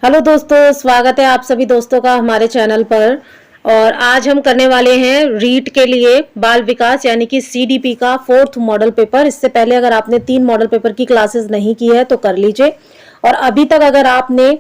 Hello दोस्तों, स्वागत है आप सभी दोस्तों का हमारे चैनल पर। और आज हम करने वाले हैं रीट के लिए बाल विकास यानी कि सीडीपी का 4th मॉडल पेपर। इससे पहले अगर आपने 3 मॉडल पेपर की क्लासेस नहीं की है तो कर लीजिए। और अभी तक अगर आपने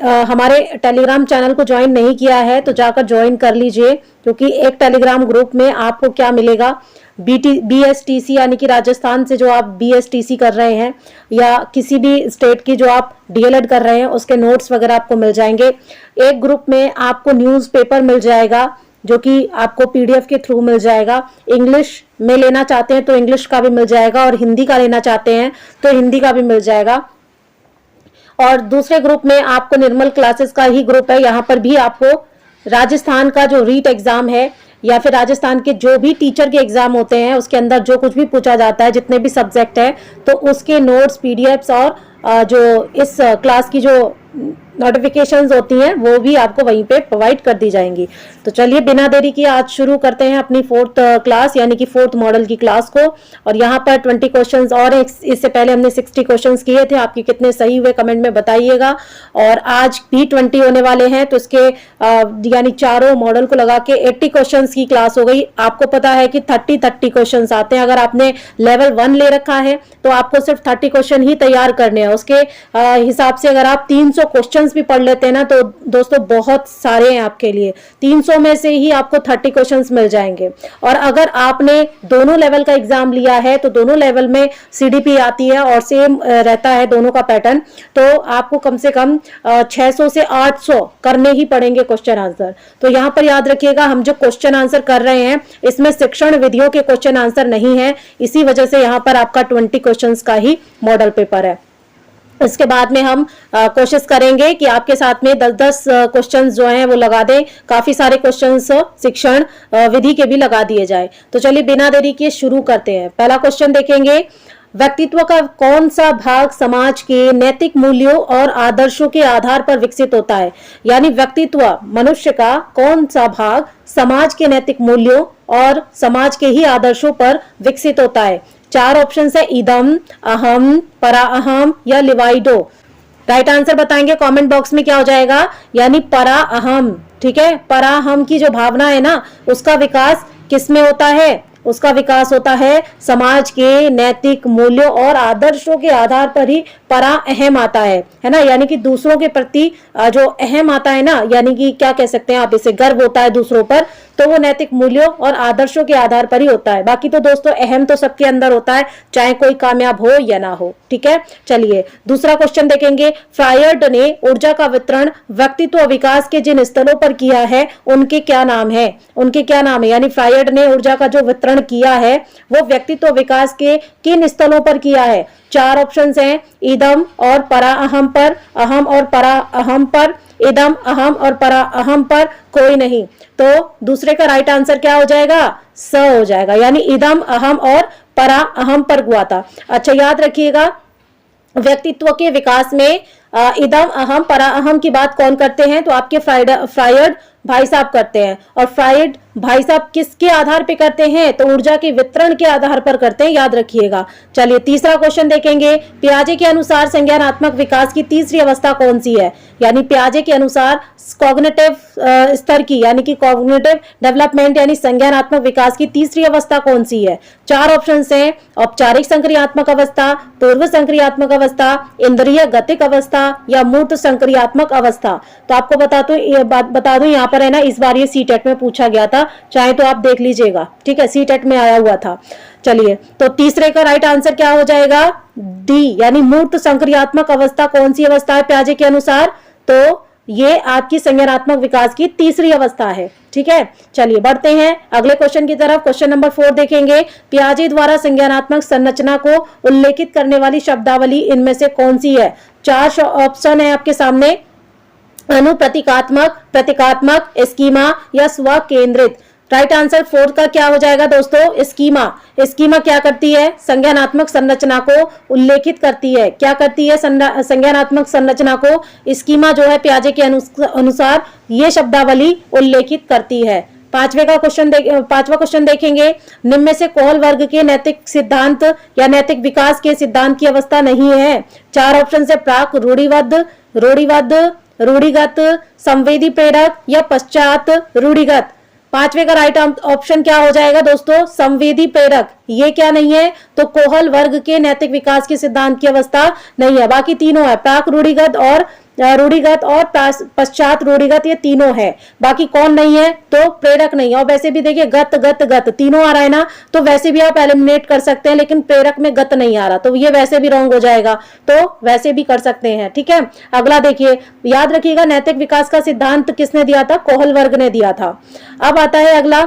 हमारे टेलीग्राम चैनल को ज्वाइन नहीं किया है तो जाकर ज्वाइन कर लीजिए, क्योंकि एक टेलीग्राम ग्रुप में आपको क्या मिलेगा, BSTC यानी कि राजस्थान से जो आप BSTC कर रहे हैं या किसी भी स्टेट की जो आप DLED कर रहे हैं उसके नोट्स वगैरह आपको मिल जाएंगे। एक ग्रुप में आपको न्यूज़पेपर मिल जाएगा जो कि आपको PDF के थ्रू मिल जाएगा। इंग्लिश में लेना चाहते हैं तो इंग्लिश का भी मिल जाएगा, और हिंदी का लेना चाहते हैं तो हिंदी का भी मिल जाएगा। और दूसरे ग्रुप में आपको निर्मल क्लासेस का ही ग्रुप है, यहाँ पर भी आपको राजस्थान का जो रीट एग्जाम है या फिर राजस्थान के जो भी टीचर के एग्जाम होते हैं उसके अंदर जो कुछ भी पूछा जाता है, जितने भी सब्जेक्ट है, तो उसके नोट्स PDFs और जो इस क्लास की जो नोटिफिकेशंस होती हैं वो भी आपको वहीं पे प्रोवाइड कर दी जाएंगी। तो चलिए बिना देरी किए आज शुरू करते हैं अपनी 4th क्लास यानी कि 4th मॉडल की क्लास को। और यहाँ पर 20 क्वेश्चंस और इससे पहले हमने 60 क्वेश्चंस किए थे। आपके कितने सही हुए कमेंट में बताइएगा। और आज भी 20 होने वाले हैं, तो इसके यानी चारों मॉडल को लगा के 80 क्वेश्चंस की क्लास हो गई। आपको पता है कि 30 क्वेश्चंस आते हैं। अगर आपने लेवल 1 ले रखा है तो आपको सिर्फ 30 क्वेश्चन ही तैयार करने हैं। उसके हिसाब से अगर आप 300 क्वेश्चन भी पढ़ लेते हैं ना तो दोस्तों बहुत सारे हैं आपके लिए। 300 में से ही आपको 30 क्वेश्चंस मिल जाएंगे। और अगर आपने दोनों लेवल का एग्जाम लिया है तो दोनों लेवल में CDP आती है और सेम रहता है दोनों का पैटर्न, तो आपको कम से कम 600 से 800 करने ही पड़ेंगे क्वेश्चन आंसर। तो यहाँ पर याद रखिएगा, हम जो क्वेश्चन आंसर कर रहे हैं इसमें शिक्षण विधियों के क्वेश्चन आंसर नहीं है, इसी वजह से यहाँ पर आपका 20 क्वेश्चन का ही मॉडल पेपर है। इसके बाद में हम कोशिश करेंगे कि आपके साथ में 10-10 क्वेश्चंस जो हैं वो लगा दें। काफी सारे क्वेश्चंस शिक्षण विधि के भी लगा दिए जाए। तो चलिए बिना देरी के शुरू करते हैं। पहला क्वेश्चन देखेंगे, व्यक्तित्व का कौन सा भाग समाज के नैतिक मूल्यों और आदर्शों के आधार पर विकसित होता है। यानी व्यक्तित्व मनुष्य का कौन सा भाग समाज के नैतिक मूल्यों और समाज के ही आदर्शों पर विकसित होता है। 4 ऑप्शन है, इदम, अहम, परा अहम या लिवाइडो। राइट आंसर बताएंगे कमेंट बॉक्स में, क्या हो जाएगा, यानी परा अहम। ठीक है, परा अहम की जो भावना है ना उसका विकास किसमें होता है, उसका विकास होता है समाज के नैतिक मूल्यों और आदर्शों के आधार पर ही परा अहम आता है ना। यानी कि दूसरों के प्रति जो अहम आता है ना, यानी कि क्या कह सकते हैं आप इसे, गर्व होता है दूसरों पर, तो वो नैतिक मूल्यों और आदर्शों के आधार पर ही होता है। बाकी तो दोस्तों अहम तो सबके अंदर होता है, चाहे कोई कामयाब हो या ना हो। ठीक है, चलिए दूसरा क्वेश्चन देखेंगे, फ्रायड ने ऊर्जा का वितरण व्यक्तित्व विकास के जिन स्थलों पर किया है उनके क्या नाम है, उनके क्या नाम है। यानी फ्रायड ने ऊर्जा का जो वितरण किया है वो व्यक्तित्व विकास के किन स्थलों पर किया है। 4 ऑप्शंस हैं, इदम और परा अहम पर, अहम और परा अहम पर, इदम, अहम और परा अहम पर, कोई नहीं। तो दूसरे का राइट आंसर क्या हो जाएगा, स हो जाएगा। यानी इदम, अहम और परा अहम पर हुआ था। अच्छा याद रखिएगा, व्यक्तित्व के विकास में इदम, अहम, परा अहम की बात कौन करते हैं, तो आपके फ्रायड भाई साहब करते हैं। और फ्रायड भाई साहब किसके आधार पे करते हैं, तो ऊर्जा के वितरण के आधार पर करते हैं, याद रखिएगा। चलिए तीसरा क्वेश्चन देखेंगे, पियाजे के अनुसार संज्ञानात्मक विकास की तीसरी अवस्था कौन सी है। यानी पियाजे के अनुसार कॉग्निटिव स्तर की यानी कि कॉग्निटिव डेवलपमेंट यानी संज्ञानात्मक विकास की तीसरी अवस्था कौन सी है। 4 ऑप्शन हैं, औपचारिक संक्रियात्मक अवस्था, पूर्व संक्रियात्मक अवस्था, इंद्रिय गतिक अवस्था या मूर्त संक्रियात्मक अवस्था। तो आपको बता दूं यहाँ पर है ना, इस बार ये CTET में पूछा गया था, चाहे तो आप देख लीजिएगा। ठीक है, CTET में आया हुआ था। चलिए तो तीसरे का राइट आंसर क्या हो जाएगा, D यानी मूर्त संक्रियात्मक अवस्था कौन सी अवस्था है पियाजे के अनुसार, तो ये आपकी संज्ञानात्मक विकास की तीसरी अवस्था है। ठीक है, चलिए बढ़ते हैं अगले क्वेश्चन की तरफ। क्वेश्चन नंबर 4 देखेंगे, पियाजे द्वारा संज्ञानात्मक संरचना को उल्लेखित करने वाली शब्दावली इनमें से कौन सी है। 4 ऑप्शन है आपके सामने, अनुप्रतीकात्मक, प्रतीकात्मक, स्कीमा या स्व केंद्रित। राइट आंसर 4 का क्या हो जाएगा दोस्तों, स्कीमा। स्कीमा क्या करती है, संज्ञानात्मक संरचना को उल्लेखित करती है। क्या करती है, संज्ञानात्मक संरचना को स्कीमा जो है पियाजे के अनुसार ये शब्दावली उल्लेखित करती है। पांचवा क्वेश्चन देखेंगे, निम्न में से कौन वर्ग के नैतिक सिद्धांत या नैतिक विकास के सिद्धांत की अवस्था नहीं है। 4 ऑप्शन से प्राक, रूढ़िबद्ध, रूढ़िगत, संवेदी प्रेरक या पश्चात रूढ़िगत। पांचवे का राइट ऑप्शन क्या हो जाएगा दोस्तों, संवेदी प्रेरक। ये क्या नहीं है, तो कोहल वर्ग के नैतिक विकास के सिद्धांत की अवस्था नहीं है। बाकी तीनों है, प्राक रूढ़िगत और पश्चात रूढ़िगत, ये तीनों है। बाकी कौन नहीं है, तो प्रेरक नहीं है। और वैसे भी देखिए गत गत गत तीनों आ रहा है ना, तो वैसे भी आप एलिमिनेट कर सकते हैं, लेकिन प्रेरक में गत नहीं आ रहा, तो ये वैसे भी रॉन्ग हो जाएगा, तो वैसे भी कर सकते हैं। ठीक है, अगला देखिए, याद रखिएगा नैतिक विकास का सिद्धांत किसने दिया था, कोहल वर्ग ने दिया था। अब आता है अगला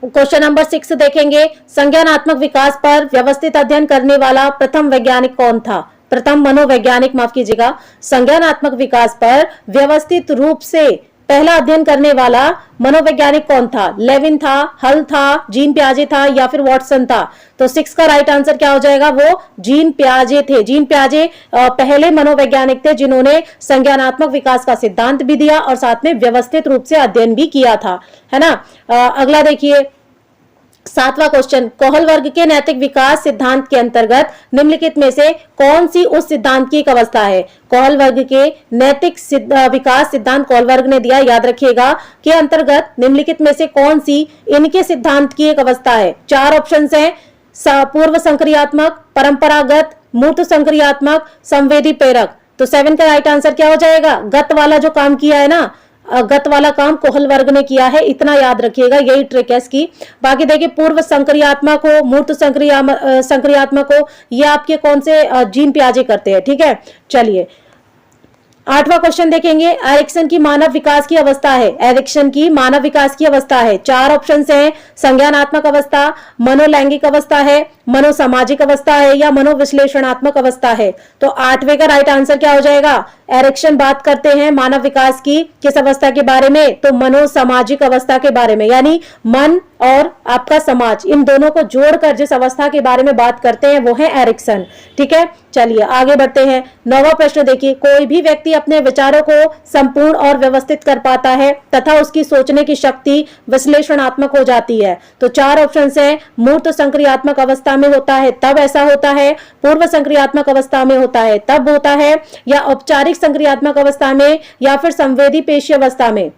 क्वेश्चन नंबर 6 देखेंगे, संज्ञानात्मक विकास पर व्यवस्थित अध्ययन करने वाला प्रथम वैज्ञानिक कौन था, प्रथम मनोवैज्ञानिक, माफ कीजिएगा। संज्ञानात्मक विकास पर व्यवस्थित रूप से पहला अध्ययन करने वाला मनोवैज्ञानिक कौन था, लेविन था, हल था, जीन पियाजे था या फिर वॉटसन था। तो 6 का राइट आंसर क्या हो जाएगा, वो जीन पियाजे थे। जीन पियाजे पहले मनोवैज्ञानिक थे जिन्होंने संज्ञानात्मक विकास का सिद्धांत भी दिया और साथ में व्यवस्थित रूप से अध्ययन भी किया था, है ना। अगला देखिए 7वां क्वेश्चन, कोहल वर्ग के नैतिक विकास सिद्धांत के अंतर्गत निम्नलिखित में से कौन सी उस सिद्धांत की एक अवस्था है। कोहल वर्ग के नैतिक विकास सिद्धांत कोहल वर्ग ने दिया, याद रखिएगा, के अंतर्गत निम्नलिखित में से कौन सी इनके सिद्धांत की एक अवस्था है। 4 ऑप्शंस हैं, पूर्व संक्रियात्मक, परंपरागत, मूर्त संक्रियात्मक, संवेदी प्रेरक। तो 7 का राइट आंसर क्या हो जाएगा, गत वाला जो काम किया है ना, गत वाला काम कोहल वर्ग ने किया है, इतना याद रखिएगा, यही ट्रिक है इसकी। बाकी देखिए पूर्व संक्रियात्मक हो, मूर्त संक्रियात्मक हो, ये आपके कौन से जीन पियाजे करते हैं। ठीक है, चलिए 8वां क्वेश्चन देखेंगे, एरिक्सन की मानव विकास की अवस्था है। एरिक्सन की मानव विकास की अवस्था है, 4 ऑप्शंस हैं, संज्ञानात्मक अवस्था, मनोलैंगिक अवस्था है, मनोसामाजिक अवस्था है या मनोविश्लेषणात्मक अवस्था है। तो 8वें का राइट आंसर क्या हो जाएगा, एरिक्सन बात करते हैं मानव विकास की किस अवस्था के बारे में, तो मनोसामाजिक अवस्था के बारे में, यानी मन और आपका समाज, इन दोनों को जोड़कर जिस अवस्था के बारे में बात करते हैं वो है एरिक्सन। ठीक है, चलिए आगे बढ़ते हैं। 9वां प्रश्न देखिए, कोई भी व्यक्ति अपने विचारों को संपूर्ण और व्यवस्थित कर पाता है तथा उसकी सोचने की शक्ति विश्लेषणात्मक हो जाती है। तो 4 ऑप्शन है, मूर्त संक्रियात्मक अवस्था में होता है तब ऐसा होता है, पूर्व संक्रियात्मक अवस्था में होता है तब होता है, या औपचारिक संक्रियात्मक अवस्था में, या फिर संवेदी पेशी अवस्था में।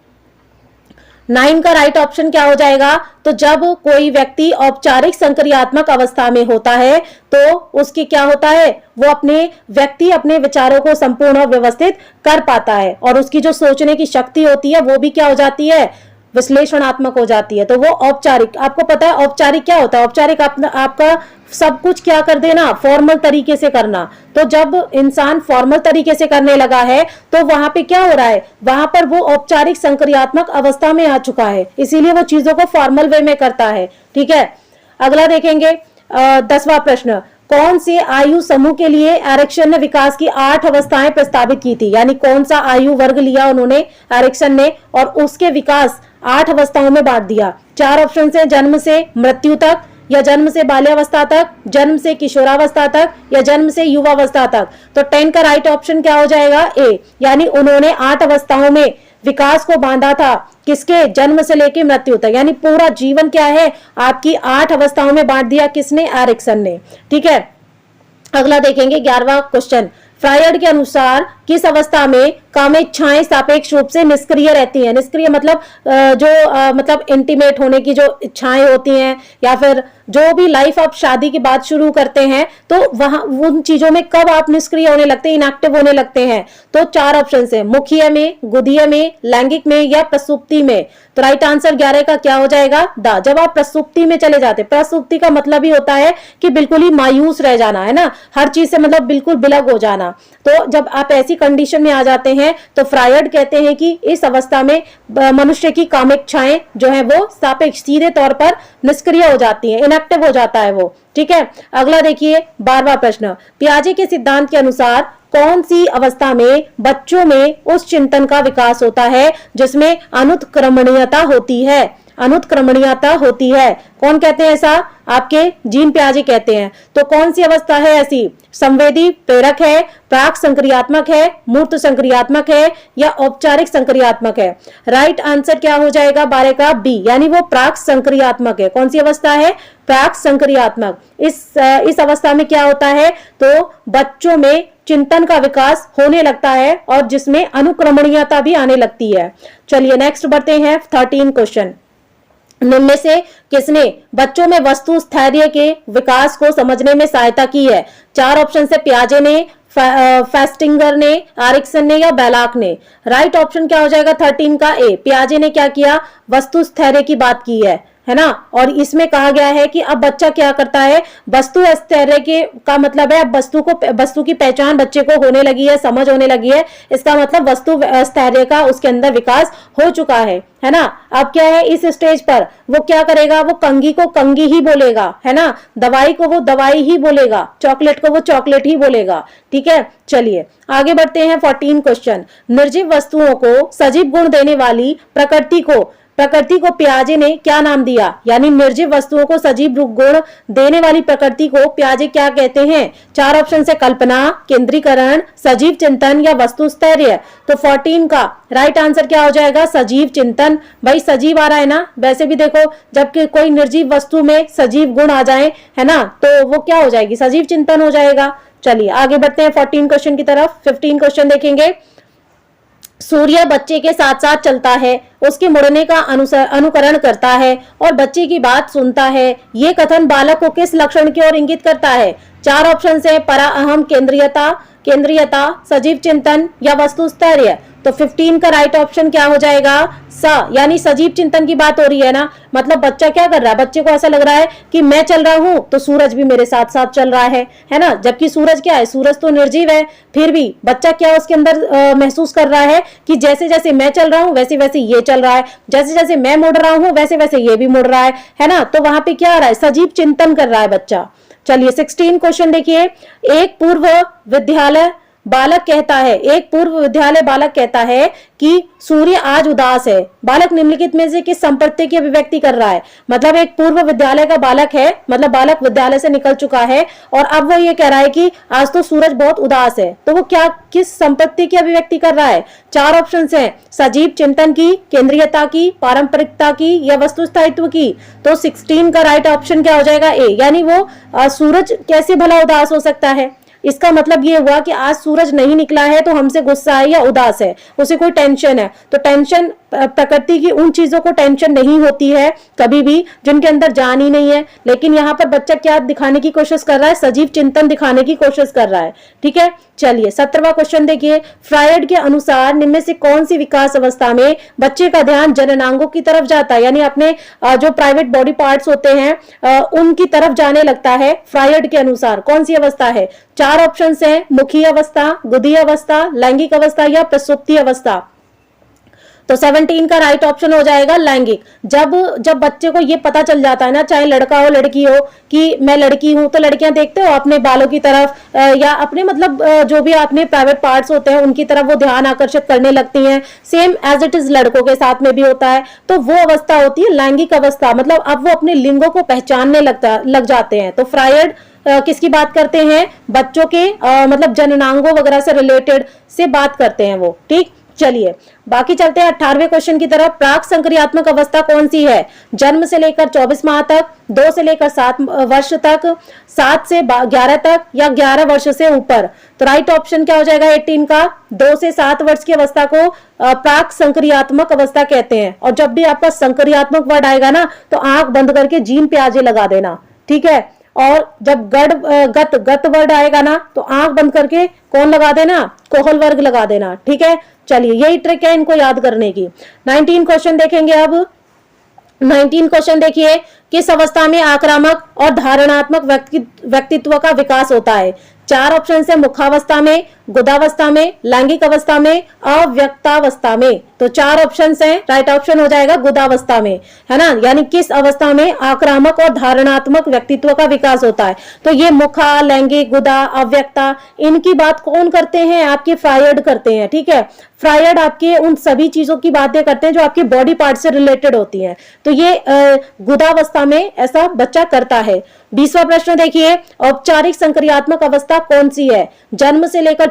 9 का राइट ऑप्शन क्या हो जाएगा, तो जब कोई व्यक्ति औपचारिक संक्रियात्मक अवस्था में होता है तो उसकी क्या होता है, वो अपने विचारों को संपूर्ण और व्यवस्थित कर पाता है और उसकी जो सोचने की शक्ति होती है वो भी क्या हो जाती है, विश्लेषणात्मक हो जाती है। तो वो औपचारिक, आपको पता है औपचारिक क्या होता है, औपचारिक आपका सब कुछ क्या कर देना, फॉर्मल तरीके से करना। तो जब इंसान फॉर्मल तरीके से करने लगा है तो वहां पे क्या हो रहा है, वहां पर वो औपचारिक संक्रियात्मक अवस्था में आ चुका है, इसीलिए वो चीजों को फॉर्मल वे में करता है। ठीक है, अगला देखेंगे 10वां प्रश्न, कौन से आयु समूह के लिए एरिक्सन ने विकास की 8 अवस्थाएं प्रस्तावित की थी, यानी कौन सा आयु वर्ग लिया उन्होंने एरिक्सन ने और उसके विकास 8 अवस्थाओं में बांट दिया। 4 ऑप्शन है, जन्म से मृत्यु तक, या जन्म से बाल्यावस्था तक, जन्म से किशोरावस्था तक, या जन्म से युवावस्था तक। तो 10 का राइट ऑप्शन क्या हो जाएगा, ए, यानी उन्होंने 8 अवस्थाओं में विकास को बांधा था, किसके, जन्म से लेकर मृत्यु तक, यानी पूरा जीवन क्या है आपकी 8 अवस्थाओं में बांट दिया, किसने, एरिक्सन ने। ठीक है, अगला देखेंगे 11वां क्वेश्चन, फ्रायड के अनुसार किस अवस्था में कामेच्छाएं सापेक्ष रूप से निष्क्रिय रहती हैं। निष्क्रिय मतलब मतलब इंटीमेट होने की जो इच्छाएं होती हैं, या फिर जो भी लाइफ आप शादी की बात शुरू करते हैं तो वहां उन चीजों में कब आप निष्क्रिय होने लगते हैं, इनएक्टिव होने लगते हैं। तो 4 ऑप्शन है, मुखीय में, गुदीय में, लैंगिक में या प्रसुप्ति में। तो राइट आंसर 11 का क्या हो जाएगा, द। जब आप प्रसुप्ति में चले जाते, प्रसुप्ति का मतलब ही होता है कि बिल्कुल ही मायूस रह जाना, है ना, हर चीज से मतलब बिल्कुल बिलग हो जाना। तो जब आप ऐसी कंडीशन में आ जाते हैं तो फ्रायड कहते हैं कि इस अवस्था में मनुष्य की कामेच्छाएं जो है वो सापेक्ष सीधे तौर पर निष्क्रिय हो जाती हैं, इनएक्टिव हो जाता है वो। ठीक है, अगला देखिए 12वां प्रश्न, पियाजे के सिद्धांत के अनुसार कौन सी अवस्था में बच्चों में उस चिंतन का विकास होता है जिसमें अनुत्क्रमणीयता होती है, अनुत्क्रमणीयता होती है। कौन कहते हैं ऐसा, आपके जीन पियाजे कहते हैं। तो कौन सी अवस्था है ऐसी, संवेदी प्रेरक है, प्राक संक्रियात्मक है, मूर्त संक्रियात्मक है या औपचारिक संक्रियात्मक है। राइट आंसर क्या हो जाएगा 12 का, बी, यानी वो प्राक संक्रियात्मक है। कौन सी अवस्था है, प्राक संक्रियात्मक। इस अवस्था में क्या होता है, तो बच्चों में चिंतन का विकास होने लगता है और जिसमें अनुक्रमणीयता भी आने लगती है। चलिए नेक्स्ट बढ़ते हैं 13 क्वेश्चन। निम्न में से किसने बच्चों में वस्तु स्थैर्य के विकास को समझने में सहायता की है? 4 ऑप्शन से पियाजे ने, फेस्टिंगर ने, एरिक्सन ने या बेलाक ने। राइट ऑप्शन क्या हो जाएगा 13 का ए। पियाजे ने क्या किया? वस्तु स्थैर्य की बात की है ना। और इसमें कहा गया है कि अब बच्चा क्या करता है, वस्तु स्थैर्य के का मतलब है अब वस्तु की पहचान बच्चे को होने लगी है, समझ होने लगी है। इसका मतलब वस्तु स्थैर्य का उसके अंदर विकास हो चुका है ना। अब क्या है इस स्टेज पर वो क्या करेगा, वो कंघी को कंघी ही बोलेगा, है ना। दवाई को वो दवाई ही बोलेगा, चॉकलेट को वो चॉकलेट ही बोलेगा। ठीक है, चलिए आगे बढ़ते हैं 14 क्वेश्चन। निर्जीव वस्तुओं को सजीव गुण देने वाली प्रकृति को पियाजे ने क्या नाम दिया? यानी निर्जीव वस्तुओं को सजीव गुण देने वाली प्रकृति को पियाजे क्या कहते हैं? 4 ऑप्शन से कल्पना, केंद्रीकरण, सजीव चिंतन या वस्तु स्थैर्य। तो 14 का राइट आंसर क्या हो जाएगा? सजीव चिंतन। भाई सजीव आ रहा है ना, वैसे भी देखो जब कोई निर्जीव वस्तु में सजीव गुण आ जाए, है ना, तो वो क्या हो जाएगी? सजीव चिंतन हो जाएगा। चलिए आगे बढ़ते हैं 14 क्वेश्चन की तरफ। 15 क्वेश्चन देखेंगे। सूर्य बच्चे के साथ साथ चलता है, उसके मुड़ने का अनुकरण करता है और बच्चे की बात सुनता है। ये कथन बालक को किस लक्षण की ओर इंगित करता है? 4 ऑप्शन से परा अहम, केंद्रीयता, सजीव चिंतन या वस्तु स्थैर्य। तो 15 का राइट ऑप्शन क्या हो जाएगा? सा, यानी सजीव चिंतन की बात हो रही है ना। मतलब बच्चा क्या कर रहा है, बच्चे को ऐसा लग रहा है कि मैं चल रहा हूं तो सूरज भी मेरे साथ साथ चल रहा है ना। जबकि सूरज क्या है, सूरज तो निर्जीव है, फिर भी बच्चा क्या उसके अंदर महसूस कर रहा है कि जैसे जैसे मैं चल रहा हूं वैसे वैसे ये चल रहा है, जैसे जैसे मैं मुड़ रहा हूं वैसे वैसे ये भी मुड़ रहा है ना। तो वहां पे क्या आ रहा है, सजीव चिंतन कर रहा है बच्चा। चलिए 16 क्वेश्चन देखिए। एक पूर्व विद्यालय बालक कहता है कि सूर्य आज उदास है। बालक निम्नलिखित में से किस संपत्ति की अभिव्यक्ति कर रहा है? मतलब एक पूर्व विद्यालय का बालक है, मतलब बालक विद्यालय से निकल चुका है और अब वो ये कह रहा है कि आज तो सूरज बहुत उदास है। तो वो किस संपत्ति की अभिव्यक्ति कर रहा है? 4 ऑप्शन हैं, सजीव चिंतन की, केंद्रीयता की, पारंपरिकता की या वस्तु स्थायित्व की। तो 16 का राइट ऑप्शन क्या हो जाएगा? ए। यानी वो सूरज कैसे भला उदास हो सकता है? इसका मतलब ये हुआ कि आज सूरज नहीं निकला है तो हमसे गुस्सा है या उदास है, उसे कोई टेंशन है। तो टेंशन प्रकृति की उन चीजों को टेंशन नहीं होती है कभी भी जिनके अंदर जान ही नहीं है। लेकिन यहाँ पर बच्चा क्या दिखाने की कोशिश कर रहा है? सजीव चिंतन दिखाने की कोशिश कर रहा है। ठीक है, चलिए 17वां क्वेश्चन देखिए। फ्रायड के अनुसार निम्न में से कौन सी विकास अवस्था में बच्चे का ध्यान जननांगों की तरफ जाता है, यानी अपने जो प्राइवेट बॉडी पार्ट्स होते हैं उनकी तरफ जाने लगता है? फ्रायड के अनुसार कौन सी अवस्था है? 4 ऑप्शन हैं, मुखी अवस्था, गुदी अवस्था, लैंगिक अवस्था या प्रसुप्ति अवस्था। तो 17 का राइट ऑप्शन हो जाएगा लैंगिक। जब बच्चे को ये पता चल जाता है ना, चाहे लड़का हो लड़की हो, कि मैं लड़की हूं, तो लड़कियां देखते हो अपने बालों की तरफ या अपने मतलब जो भी अपने प्राइवेट पार्ट्स होते हैं उनकी तरफ वो ध्यान आकर्षित करने लगती हैं। सेम एज इट इज लड़कों के साथ में भी होता है। तो वो अवस्था होती है लैंगिक अवस्था, मतलब अब वो अपने लिंगों को पहचानने लग जाते हैं। तो फ्रायड किसकी बात करते हैं? बच्चों के मतलब जननांगों वगैरह से रिलेटेड से बात करते हैं वो। ठीक, चलिए बाकी चलते हैं 18वें क्वेश्चन की तरफ। प्राक संक्रियात्मक अवस्था कौन सी है? जन्म से लेकर 24 माह तक, 2 से लेकर 7 वर्ष तक, 7 से 11 तक या 11 वर्ष से ऊपर। तो राइट ऑप्शन क्या हो जाएगा 18 का? 2 से 7 वर्ष की अवस्था को प्राक संक्रियात्मक अवस्था कहते हैं। और जब भी आपका संक्रियात्मक वर्ड आएगा ना तो आंख बंद करके जीन प्याजे लगा देना। ठीक है, और जब गत वर्ड आएगा ना तो आंख बंद करके कौन लगा देना? कोहल वर्ग लगा देना। ठीक है, चलिए यही ट्रिक है इनको याद करने की। 19 क्वेश्चन देखेंगे अब। 19 क्वेश्चन देखिए। किस अवस्था में आक्रामक और धारणात्मक व्यक्तित्व का विकास होता है? 4 ऑप्शन है, मुखावस्था में, गुदावस्था में, लैंगिक अवस्था में, अव्यक्तावस्था में। तो 4 ऑप्शन हैं, राइट ऑप्शन हो जाएगा गुदावस्था में, है ना। यानी किस अवस्था में आक्रामक और धारणात्मक व्यक्तित्व का विकास होता है? तो ये मुखा, लैंगिक, गुदा, अव्यक्ता, इनकी बात कौन करते हैं? आपके फ्रायड करते हैं। ठीक है, फ्रायड आपके उन सभी चीजों की बातें करते हैं जो आपके बॉडी पार्ट से रिलेटेड होती हैं। तो ये गुदावस्था में ऐसा बच्चा करता है। 20वां प्रश्न देखिए। औपचारिक संक्रियात्मक अवस्था कौन सी है? जन्म से लेकर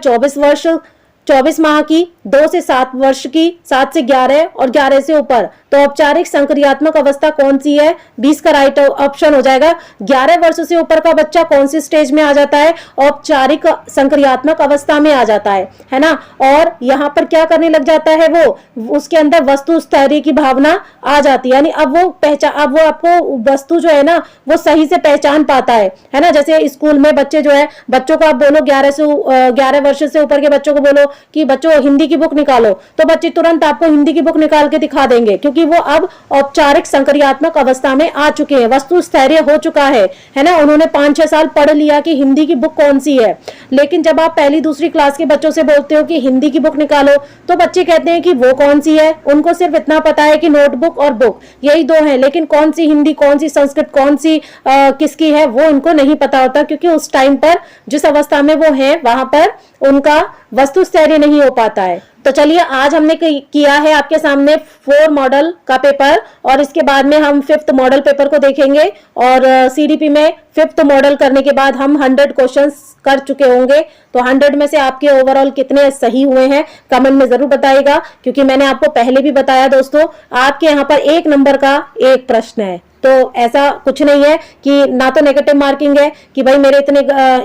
24 माह की, 2 से 7 वर्ष की, 7 से 11 और 11 से ऊपर। तो औपचारिक संक्रियात्मक अवस्था कौन सी है? 20 का राइट ऑप्शन हो जाएगा। 11 वर्ष से ऊपर का बच्चा कौन सी स्टेज में आ जाता है? औपचारिक संक्रियात्मक अवस्था में आ जाता है ना। और यहाँ पर क्या करने लग जाता है वो, उसके अंदर वस्तु स्थैर्य की भावना आ जाती है, यानी अब वो आपको वस्तु जो है ना वो सही से पहचान पाता है ना। जैसे स्कूल में बच्चे जो है, बच्चों को आप बोलो 11 वर्ष से ऊपर के बच्चों को बोलो कि बच्चों हिंदी की बुक निकालो, तो बच्चे तुरंत आपको हिंदी की बुक निकाल के दिखा देंगे, क्योंकि वो अब औपचारिक संक्रियात्मक अवस्था में आ चुके हैं, वस्तु स्थैर्य हो चुका है ना। उन्होंने 5-6 साल पढ़ लिया कि हिंदी की बुक कौन सी है। लेकिन जब आप पहली दूसरी क्लास के बच्चों से बोलते हो कि हिंदी की बुक निकालो, तो बच्चे कहते हैं कि वो कौन सी है। उनको सिर्फ इतना पता है कि नोटबुक और बुक यही दो है, लेकिन कौन सी हिंदी, कौन सी संस्कृत, कौन सी किसकी है वो इनको नहीं पता होता, क्योंकि उस टाइम पर जिस अवस्था में वो है वहां पर उनका वस्तु स्थैर्य नहीं हो पाता है। तो चलिए आज हमने किया है आपके सामने 4 मॉडल का पेपर, और इसके बाद में हम 5th मॉडल पेपर को देखेंगे। और सीडीपी में 5th मॉडल करने के बाद हम 100 क्वेश्चंस कर चुके होंगे। तो 100 में से आपके ओवरऑल कितने सही हुए हैं कमेंट में जरूर बताइएगा, क्योंकि मैंने आपको पहले भी बताया दोस्तों, आपके यहाँ पर 1 नंबर का 1 प्रश्न है। तो ऐसा कुछ नहीं है कि ना तो नेगेटिव मार्किंग है कि भाई मेरे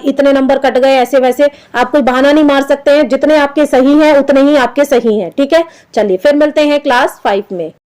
इतने नंबर कट गए, ऐसे वैसे आप कोई बहाना नहीं मार सकते हैं। जितने आपके सही हैं उतने ही आपके सही हैं, ठीक है। चलिए फिर मिलते हैं क्लास 5 में।